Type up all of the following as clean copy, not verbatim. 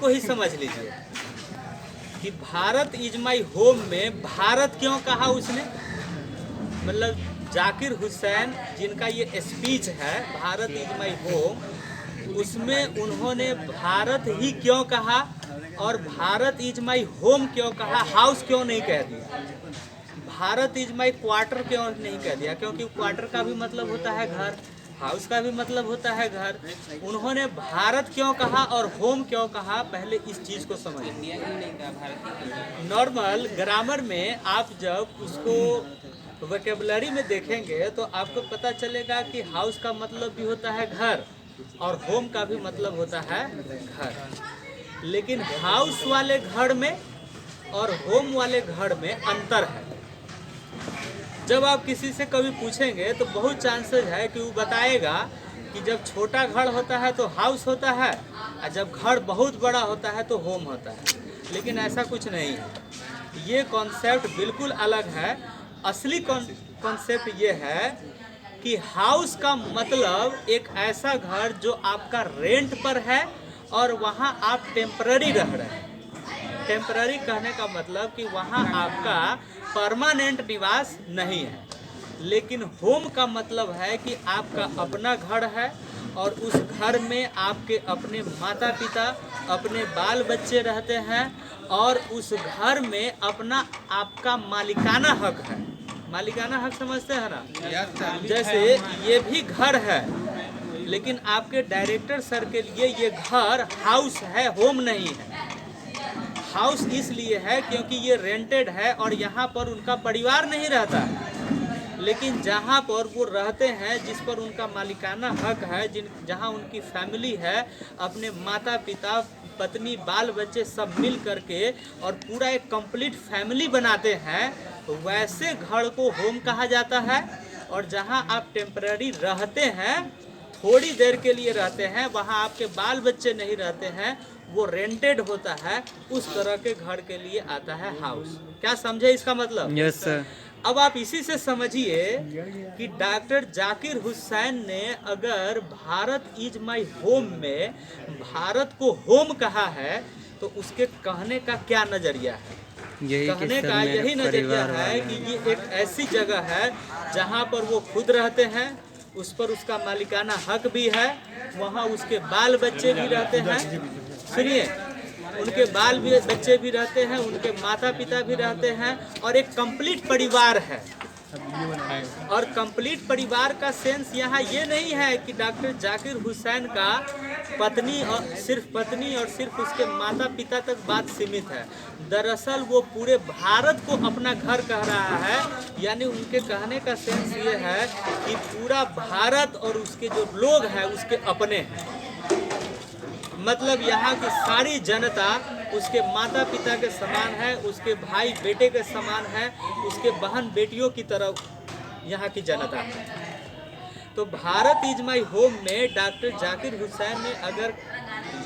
को ही समझ लीजिए कि भारत इज माई होम में भारत क्यों कहा उसने। मतलब जाकिर हुसैन जिनका ये स्पीच है भारत इज माई होम, उसमें उन्होंने भारत ही क्यों कहा और भारत इज माई होम क्यों कहा, हाउस क्यों नहीं कह दिया, भारत इज माई क्वार्टर क्यों नहीं कह दिया, क्योंकि क्वार्टर का भी मतलब होता है घर, हाउस का भी मतलब होता है घर। उन्होंने भारत क्यों कहा और होम क्यों कहा, पहले इस चीज़ को समझिए। नॉर्मल ग्रामर में आप जब उसको वोकेबलरी में देखेंगे तो आपको पता चलेगा कि हाउस का मतलब भी होता है घर और होम का भी मतलब होता है घर। लेकिन हाउस वाले घर में और होम वाले घर में अंतर है। जब आप किसी से कभी पूछेंगे तो बहुत चांसेस है कि वो बताएगा कि जब छोटा घर होता है तो हाउस होता है और जब घर बहुत बड़ा होता है तो होम होता है। लेकिन ऐसा कुछ नहीं है, ये कॉन्सेप्ट बिल्कुल अलग है। असली कॉन्सेप्ट ये है कि हाउस का मतलब एक ऐसा घर जो आपका रेंट पर है और वहाँ आप टेम्पररी रह रहे हैं। टेम्पररी कहने का मतलब कि वहाँ आपका परमानेंट निवास नहीं है। लेकिन होम का मतलब है कि आपका अपना घर है और उस घर में आपके अपने माता पिता, अपने बाल बच्चे रहते हैं और उस घर में अपना आपका मालिकाना हक है। मालिकाना हक समझते हैं ना? जैसे ये भी घर है लेकिन आपके डायरेक्टर सर के लिए ये घर हाउस है, होम नहीं है। हाउस इसलिए है क्योंकि ये रेंटेड है और यहाँ पर उनका परिवार नहीं रहता है। लेकिन जहाँ पर वो रहते हैं, जिस पर उनका मालिकाना हक है, जहाँ उनकी फैमिली है, अपने माता पिता, पत्नी, बाल बच्चे सब मिल करके और पूरा एक कंप्लीट फैमिली बनाते हैं, तो वैसे घर को होम कहा जाता है। और जहाँ आप टेम्पररी रहते हैं, थोड़ी देर के लिए रहते हैं, वहाँ आपके बाल बच्चे नहीं रहते हैं, वो रेंटेड होता है, उस तरह के घर के लिए आता है हाउस। क्या समझे इसका मतलब? Yes sir. अब आप इसी से समझिए कि डॉक्टर जाकिर हुसैन ने अगर भारत इज माई होम में भारत को होम कहा है तो उसके कहने का क्या नजरिया है? कहने का यही नजरिया है कि ये एक ऐसी जगह है जहाँ पर वो खुद रहते हैं, उस पर उसका मालिकाना हक भी है, वहाँ उसके बाल बच्चे भी रहते हैं। सुनिए, उनके बाल भी बच्चे भी रहते हैं, उनके माता पिता भी रहते हैं और एक कंप्लीट परिवार है। और कंप्लीट परिवार का सेंस यहाँ ये नहीं है कि डॉक्टर जाकिर हुसैन का पत्नी और सिर्फ उसके माता पिता तक बात सीमित है। दरअसल वो पूरे भारत को अपना घर कह रहा है। यानी उनके कहने का सेंस ये है कि पूरा भारत और उसके जो लोग हैं उसके अपने हैं। मतलब यहाँ की सारी जनता उसके माता पिता के समान है, उसके भाई बेटे के समान है, उसके बहन बेटियों की तरह यहाँ की जनता है। तो भारत इज माई होम में डॉक्टर जाकिर हुसैन ने अगर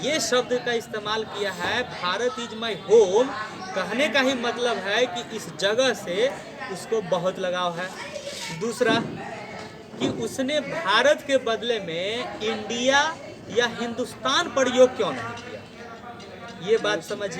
ये शब्द का इस्तेमाल किया है, भारत इज माई होम, कहने का ही मतलब है कि इस जगह से उसको बहुत लगाव है। दूसरा कि उसने भारत के बदले में इंडिया या हिंदुस्तान प्रयोग क्यों नहीं किया, ये बात समझिए।